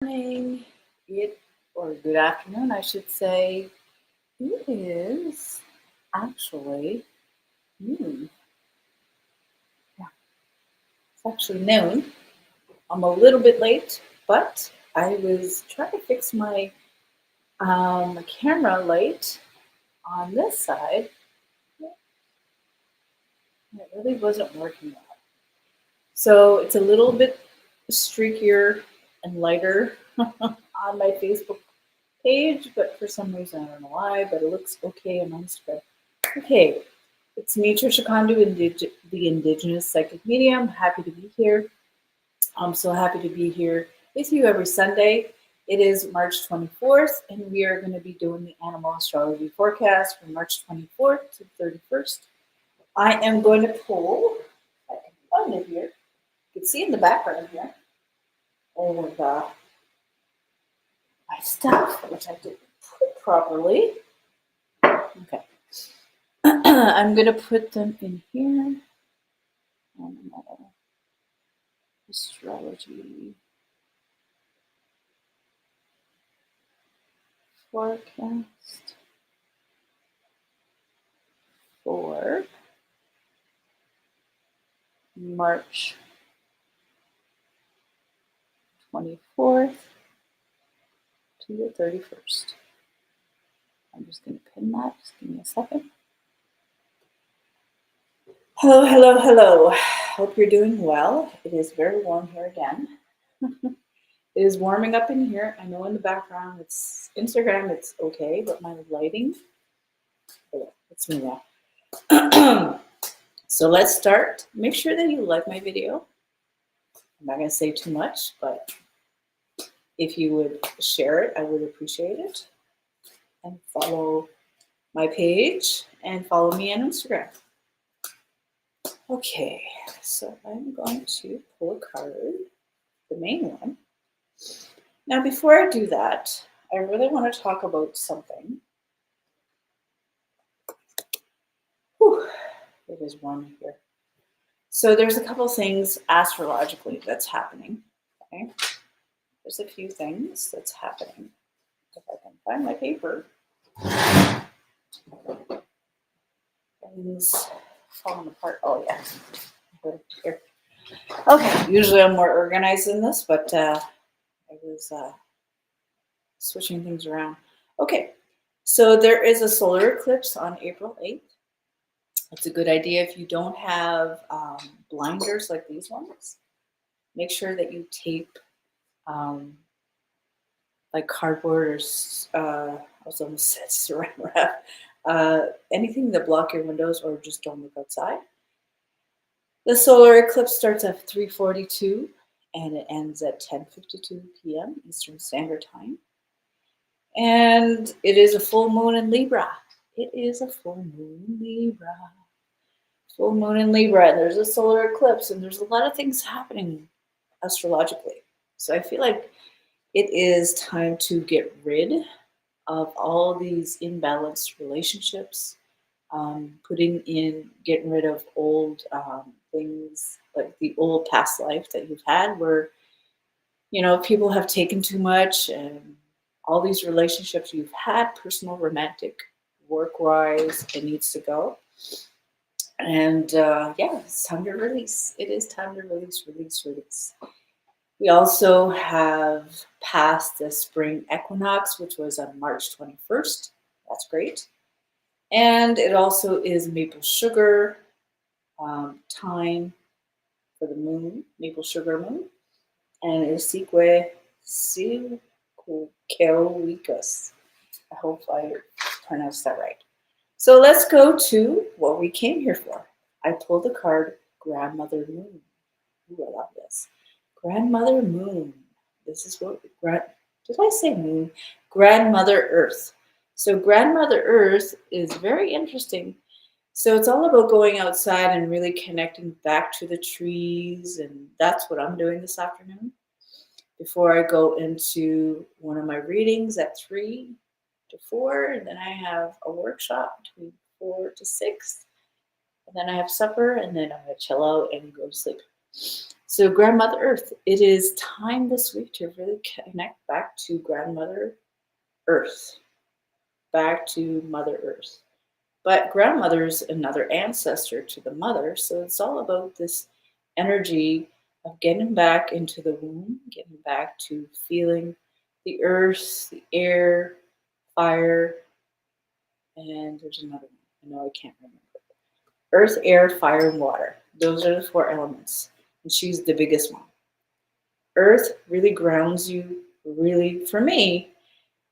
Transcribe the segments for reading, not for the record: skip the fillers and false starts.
Morning, or good afternoon, I should say. It is actually noon. Yeah, it's actually noon. I'm a little bit late, but I was trying to fix my camera light on this side. It really wasn't working well. So it's a little bit streakier and lighter on my Facebook page, but for some reason, I don't know why, but it looks okay on Instagram. Okay, it's me, trishacondo, the Indigenous Psychic Medium. Happy to be here. I'm so happy to be here with you every Sunday. It is March 24th, and we are going to be doing the animal astrology forecast from March 24th to 31st. I am going to pull, I can find it here. You can see in the background here all of my stuff, which I didn't put properly. Okay. I'm going to put them in here. Astrology forecast for March 24th to the 31st. I'm just going to pin that. Just give me a second. Hello, hello, hello. Hope you're doing well. It is very warm here again. It is warming up in here. I know in the background, it's Instagram, it's okay, but my lighting, it's me now. So let's start. Make sure that you like my video. I'm not going to say too much, but if you would share it, I would appreciate it. And follow my page and follow me on Instagram. Okay, so I'm going to pull a card, the main one. Now, before I do that, I really want to talk about something. Whew, it is warm here. So there's a couple things astrologically that's happening. Okay, there's a few things that's happening. If I can find my paper. Things falling apart. Oh yeah. Here. Okay, usually I'm more organized than this, but I was switching things around. Okay, so there is a solar eclipse on April 8th. It's a good idea if you don't have blinders like these ones. Make sure that you tape like cardboard or I was almost said saran wrap, anything that block your windows, or just don't look outside. The solar eclipse starts at 3:42 and it ends at 10:52 p.m. Eastern Standard Time. And it is a full moon in Libra. It is a full moon in Libra. Full moon in Libra, and there's a solar eclipse, and there's a lot of things happening astrologically. So I feel like it is time to get rid of all these imbalanced relationships, getting rid of old things, like the old past life that you've had where, people have taken too much, and all these relationships you've had, personal, romantic, work-wise, it needs to go. And it's time to release. It is time to release. We also have passed the spring equinox, which was on March 21st. That's great. And it also is maple sugar time for the moon, maple sugar moon. And it is Sequoias. I hope I pronounced that right. So let's go to what we came here for. I pulled the card Grandmother Moon. Ooh, I love this. Grandmother Moon. This is what did I say moon? Grandmother Earth. So Grandmother Earth is very interesting. So it's all about going outside and really connecting back to the trees, and that's what I'm doing this afternoon. Before I go into one of my readings at 3 to 4, and then I have a workshop between 4 to 6, and then I have supper, and then I'm gonna chill out and go to sleep. So Grandmother Earth, it is time this week to really connect back to Grandmother Earth, back to Mother Earth. But grandmother's another ancestor to the mother, so it's all about this energy of getting back into the womb, getting back to feeling the earth, the air, fire, and there's another one. I know I can't remember. Earth, air, fire, and water. Those are the four elements, and she's the biggest one. Earth really grounds you, really, for me,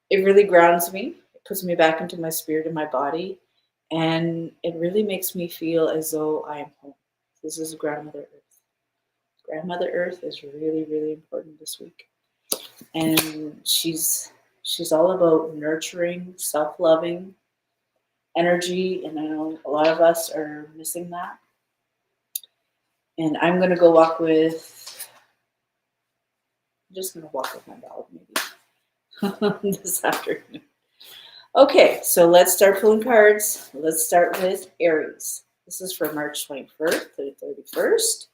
it really grounds me. It puts me back into my spirit and my body. And it really makes me feel as though I am home. This is Grandmother Earth. Grandmother Earth is really, really important this week. And she's all about nurturing, self-loving energy. And I know a lot of us are missing that. And I'm going to go walk with, I'm just going to walk with my dog maybe this afternoon. Okay, so let's start pulling cards. Let's start with Aries. This is for March 21st to the 31st.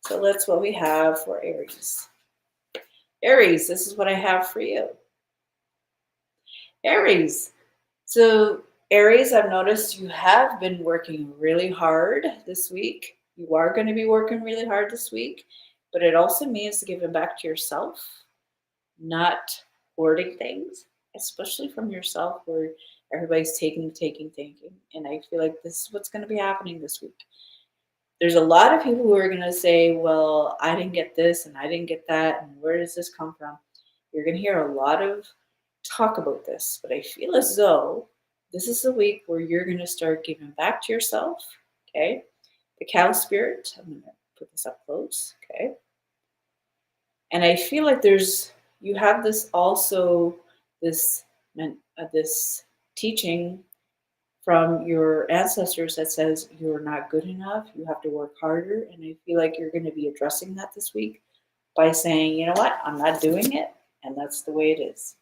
So that's what we have for Aries. Aries, this is what I have for you. Aries. So Aries, I've noticed you have been working really hard this week. You are going to be working really hard this week, but it also means giving back to yourself, not hoarding things, especially from yourself where everybody's taking. And I feel like this is what's going to be happening this week. There's a lot of people who are going to say, well, I didn't get this and I didn't get that. And where does this come from? You're going to hear a lot of talk about this, but I feel as though this is the week where you're going to start giving back to yourself. Okay. The cow spirit, I'm going to put this up close. Okay. And I feel like you have this also, this teaching from your ancestors that says you're not good enough, you have to work harder. And I feel like you're going to be addressing that this week by saying, you know what, I'm not doing it, and that's the way it is.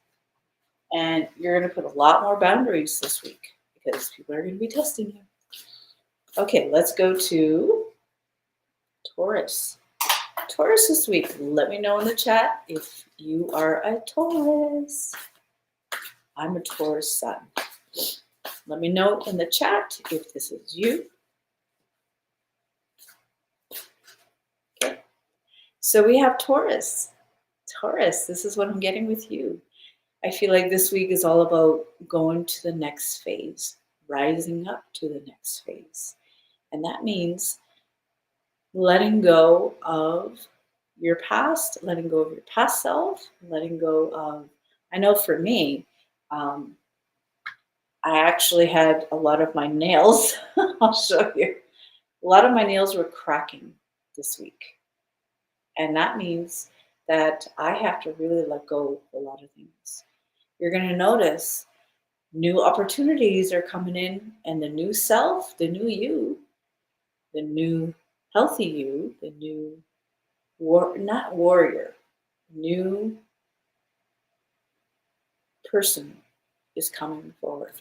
And you're going to put a lot more boundaries this week because people are going to be testing you. Okay, let's go to Taurus. Taurus this week. Let me know in the chat if you are a Taurus. I'm a Taurus sun. Let me know in the chat if this is you. Okay. So we have Taurus. Taurus, this is what I'm getting with you. I feel like this week is all about going to the next phase, rising up to the next phase. And that means letting go of your past, letting go of your past self, letting go of, I know for me, I actually had a lot of my nails, I'll show you. A lot of my nails were cracking this week. And that means that I have to really let go of a lot of things. You're going to notice new opportunities are coming in, and the new self, the new you, the new healthy you, the new not warrior, new person is coming forward.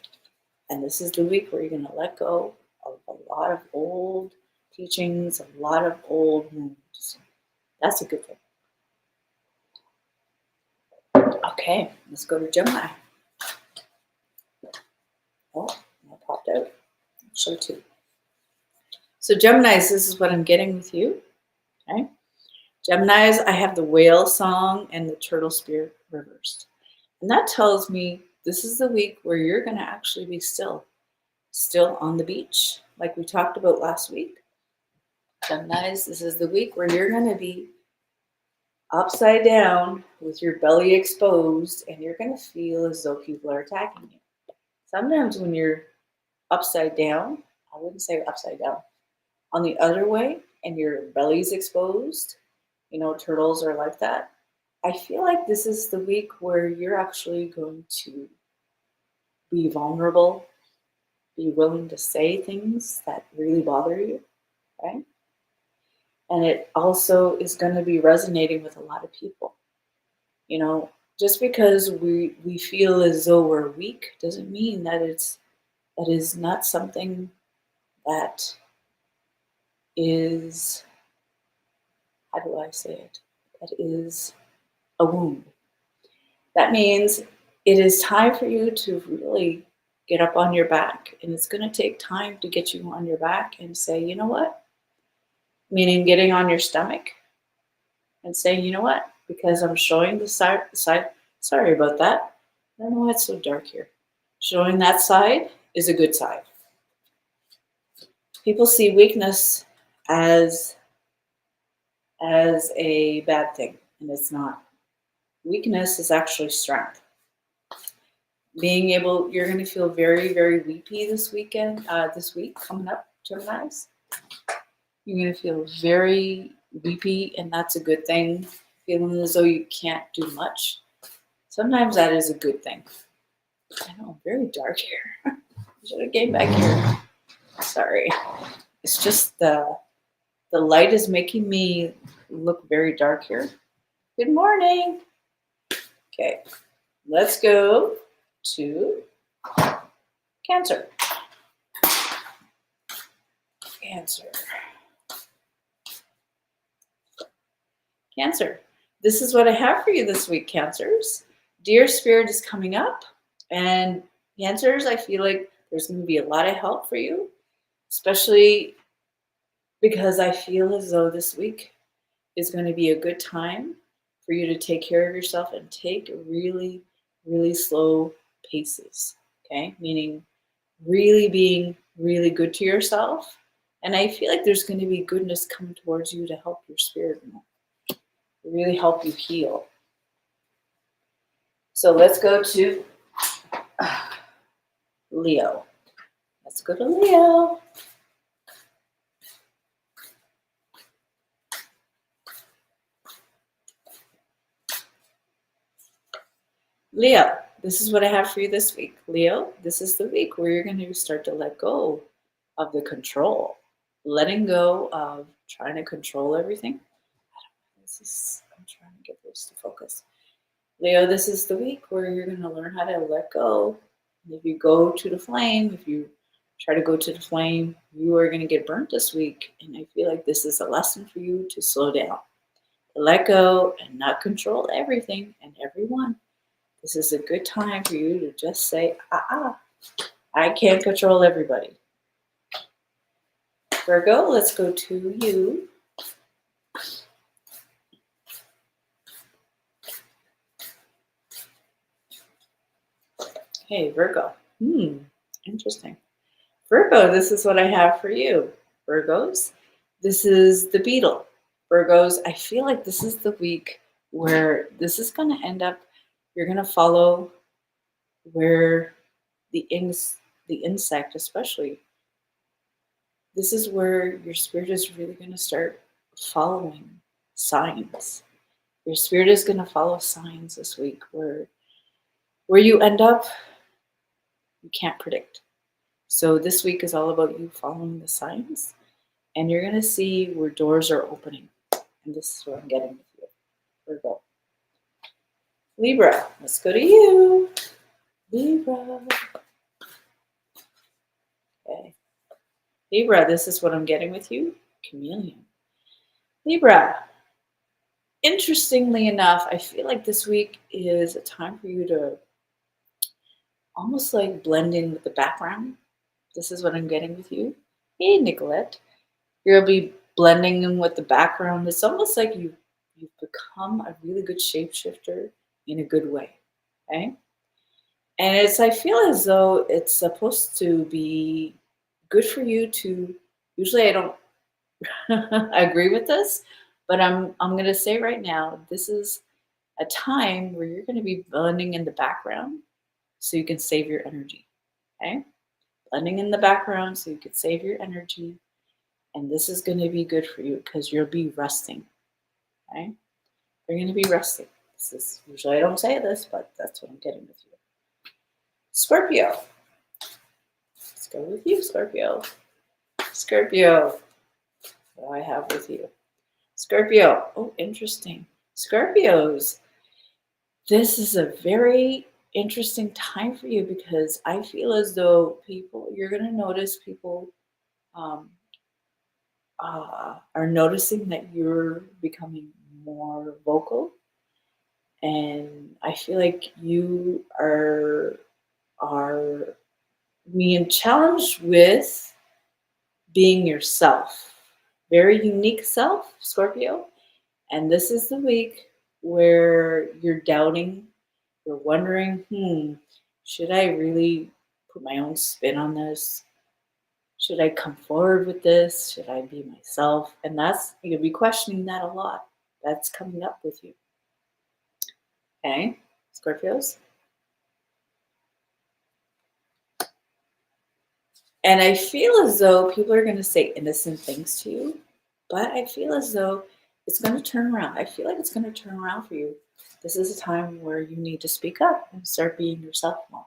And this is the week where you're going to let go of a lot of old teachings, a lot of old wounds. That's a good thing. Okay, let's go to Gemini. Oh, that popped out. I'll show too. So Geminis, this is what I'm getting with you. Okay. Geminis, I have the whale song and the turtle spirit reversed. And that tells me this is the week where you're going to actually be still on the beach, like we talked about last week. Geminis, this is the week where you're going to be upside down with your belly exposed, and you're going to feel as though people are attacking you. Sometimes when you're upside down, I wouldn't say upside down, on the other way, and your belly's exposed, you know, turtles are like that. I feel like this is the week where you're actually going to be vulnerable, be willing to say things that really bother you, right? And it also is going to be resonating with a lot of people. You know, just because we feel as though we're weak doesn't mean that that is not something that is how do I say it? That is a wound. That means it is time for you to really get up on your back. And it's going to take time to get you on your back and say, you know what? Meaning getting on your stomach and saying, you know what? Because I'm showing the side, sorry about that. I don't know why it's so dark here. Showing that side is a good side. People see weakness as a bad thing, and it's not. Weakness is actually strength. Being able, you're going to feel very, very weepy this weekend, this week coming up, Geminis. You're going to feel very weepy, and that's a good thing. Feeling as though you can't do much. Sometimes that is a good thing. I know, very dark here. I should have came back here. Sorry. It's just the light is making me look very dark here. Good morning. Okay, let's go to Cancer. Cancer. This is what I have for you this week, Cancers. Dear Spirit is coming up, and Cancers, I feel like there's going to be a lot of help for you, especially because I feel as though this week is going to be a good time for you to take care of yourself and take really, really slow paces, okay? Meaning really being really good to yourself. And I feel like there's going to be goodness coming towards you to help your spirit more, to really help you heal. So let's go to Leo. Let's go to Leo. Leo, this is what I have for you this week. Leo, this is the week where you're going to start to let go of the control, letting go of trying to control everything. I'm trying to get this to focus. Leo, this is the week where you're going to learn how to let go. And if you go to the flame, if you try to go to the flame, you are going to get burnt this week. And I feel like this is a lesson for you to slow down, to let go and not control everything and everyone. This is a good time for you to just say, I can't control everybody. Virgo, let's go to you. Hey, Virgo. Interesting. Virgo, this is what I have for you. Virgos, this is the beetle. Virgos, I feel like this is the week where this is going to end up, you're going to follow where the insect especially, this is where your spirit is really going to start following signs. Your spirit is going to follow signs this week where you end up, you can't predict. So this week is all about you following the signs, and you're going to see where doors are opening. And this is what I'm getting with you. Virgo. Libra, let's go to you. Libra. Okay. Libra, this is what I'm getting with you. Chameleon. Libra. Interestingly enough, I feel like this week is a time for you to almost like blend in with the background. This is what I'm getting with you. Hey, Nicolette. You'll be blending in with the background. It's almost like you've become a really good shapeshifter in a good way. Okay? And I feel as though it's supposed to be good for you to, usually I don't agree with this, but I'm going to say right now, this is a time where you're going to be blending in the background so you can save your energy. Okay? Blending in the background so you can save your energy. And this is going to be good for you because you'll be resting. Okay? You're going to be resting. This is usually I don't say this, but that's what I'm getting with you. Scorpio. Let's go with you, Scorpio. Scorpio. What do I have with you? Scorpio. Oh, interesting. Scorpios. This is a very interesting time for you because I feel as though you're going to notice people are noticing that you're becoming more vocal, and I feel like you are being challenged with being yourself, very unique self, Scorpio. And this is the week where you're doubting, you're wondering, should I really put my own spin on this? Should I come forward with this? Should I be myself? And that's, you'll be questioning that a lot. That's coming up with you. Okay, Scorpios? And I feel as though people are going to say innocent things to you, but I feel as though it's going to turn around. I feel like it's going to turn around for you. This is a time where you need to speak up and start being yourself more.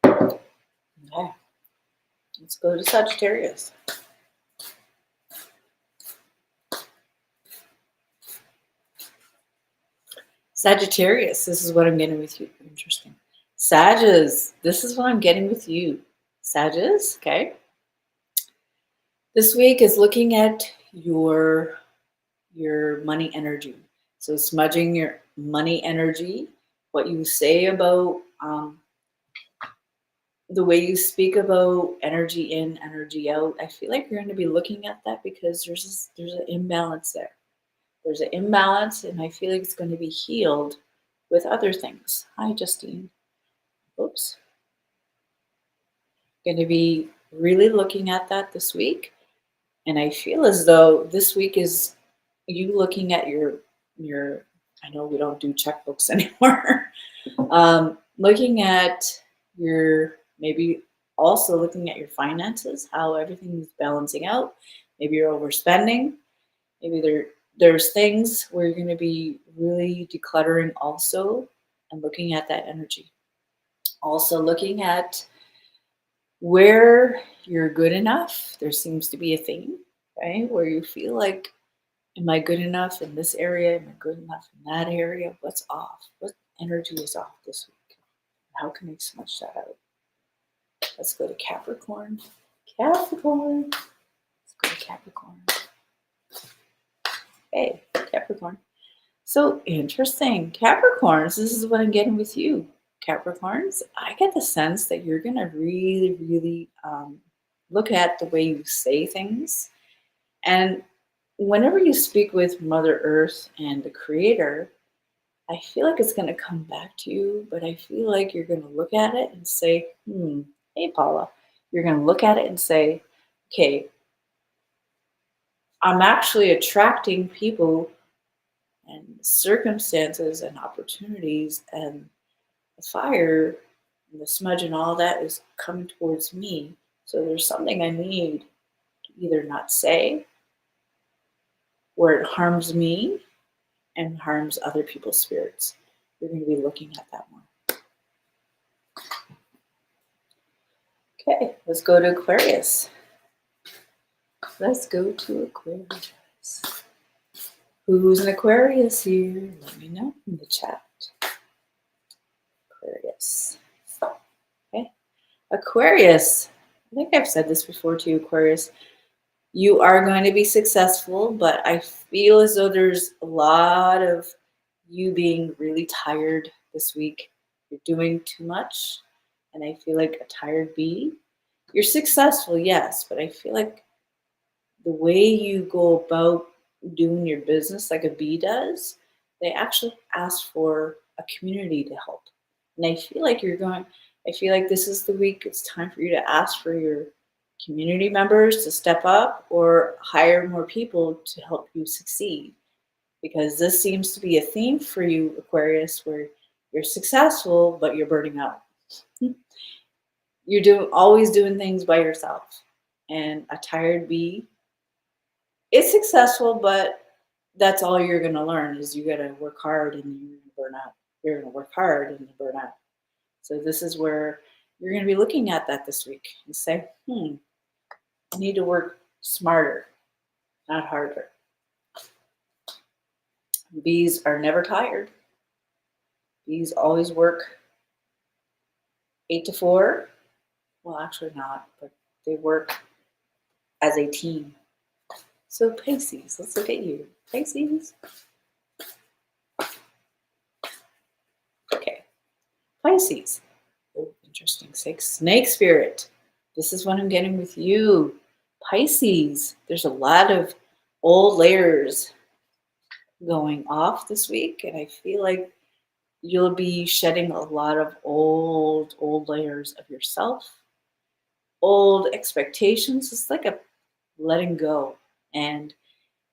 Okay, let's go to Sagittarius. Sagittarius, this is what I'm getting with you. Interesting. Sagittarius, this is what I'm getting with you. Sagittarius, okay. This week is looking at your money energy. So smudging your money energy, what you say about the way you speak about energy in, energy out. I feel like you're going to be looking at that because there's an imbalance there. There's an imbalance, and I feel like it's going to be healed with other things. Hi, Justine. Oops. Going to be really looking at that this week, and I feel as though this week is you looking at your. I know we don't do checkbooks anymore. Looking at your, maybe also looking at your finances, how everything is balancing out. Maybe you're overspending. Maybe there's things where you're going to be really decluttering also, and looking at that energy. Also looking at where you're good enough. There seems to be a theme, right? Where you feel like, am I good enough in this area? Am I good enough in that area? What's off? What energy is off this week? How can I smudge that out? Let's go to Capricorn. Capricorn. Let's go to Capricorn. Hey, Capricorn. So interesting. Capricorns, this is what I'm getting with you. Capricorns, I get the sense that you're going to really, really look at the way you say things. And whenever you speak with Mother Earth and the Creator, I feel like it's going to come back to you, but I feel like you're going to look at it and say, hey, Paula, you're going to look at it and say, okay, I'm actually attracting people and circumstances and opportunities, and the fire and the smudge and all that is coming towards me. So there's something I need to either not say where it harms me and harms other people's spirits. You're going to be looking at that more. Okay, let's go to Aquarius. Let's go to Aquarius. Who's an Aquarius here? Let me know in the chat. Aquarius. Okay. Aquarius. I think I've said this before to you, Aquarius. You are going to be successful, but I feel as though there's a lot of you being really tired this week. You're doing too much, and I feel like a tired bee. You're successful, yes, but I feel like the way you go about doing your business like a bee does, they actually ask for a community to help. And I feel like this is the week it's time for you to ask for your community members to step up or hire more people to help you succeed. Because this seems to be a theme for you, Aquarius, where you're successful, but you're burning out. You're always doing things by yourself. And a tired bee is successful, but that's all you're going to learn is you got to work hard and you're going to burn out. You're going to work hard and you burn out. So this is where you're going to be looking at that this week and say, I need to work smarter, not harder. Bees are never tired. Bees always work 8 to 4. Well, actually not, but they work as a team. So Pisces, let's look at you. Pisces. Okay. Pisces. Oh, interesting. Snake spirit. This is what I'm getting with you. Pisces. There's a lot of old layers going off this week, and I feel like you'll be shedding a lot of old layers of yourself, old expectations. It's like a letting go. And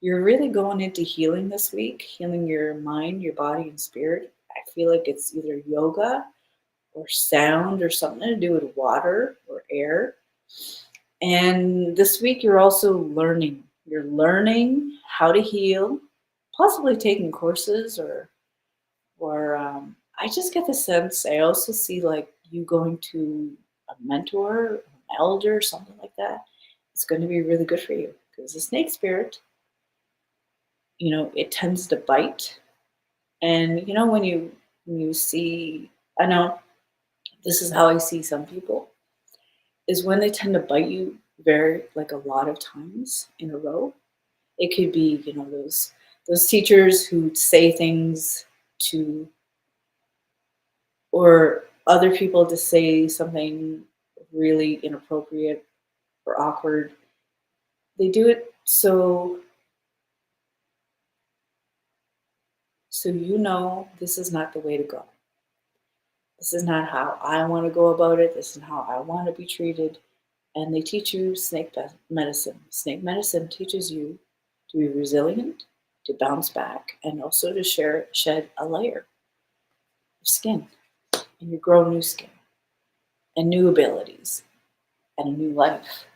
you're really going into healing this week, healing your mind, your body, and spirit. I feel like it's either yoga or sound or something to do with water or air. And this week you're also learning. You're learning how to heal, possibly taking courses or I just get the sense. I also see like you going to a mentor, an elder, something like that. It's going to be really good for you because the snake spirit, it tends to bite. And when you see, I know this is how I see some people, is when they tend to bite you very like a lot of times in a row. It could be, those teachers who say things to, or other people to say something really inappropriate or awkward. They do it so this is not the way to go. This is not how I want to go about it. This is how I want to be treated. And they teach you snake medicine. Snake medicine teaches you to be resilient, to bounce back, and also to shed a layer of skin. And you grow new skin and new abilities and a new life.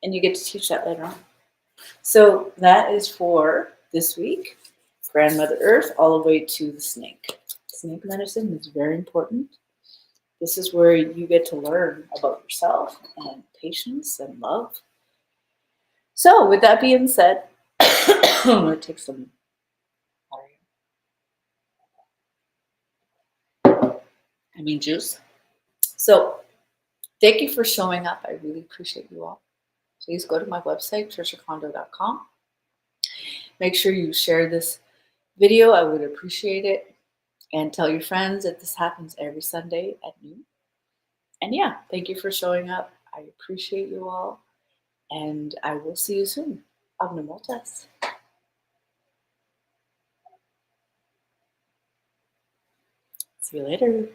And you get to teach that later on. So that is for this week. Grandmother Earth all the way to the snake. Snake medicine is very important. This is where you get to learn about yourself and patience and love. So with that being said, I'm going to take some water. Juice. So thank you for showing up. I really appreciate you all. Please go to my website, trishacondo.com. Make sure you share this video. I would appreciate it. And tell your friends that this happens every Sunday at noon. And yeah, thank you for showing up. I appreciate you all. And I will see you soon. Avnamotas. See you later.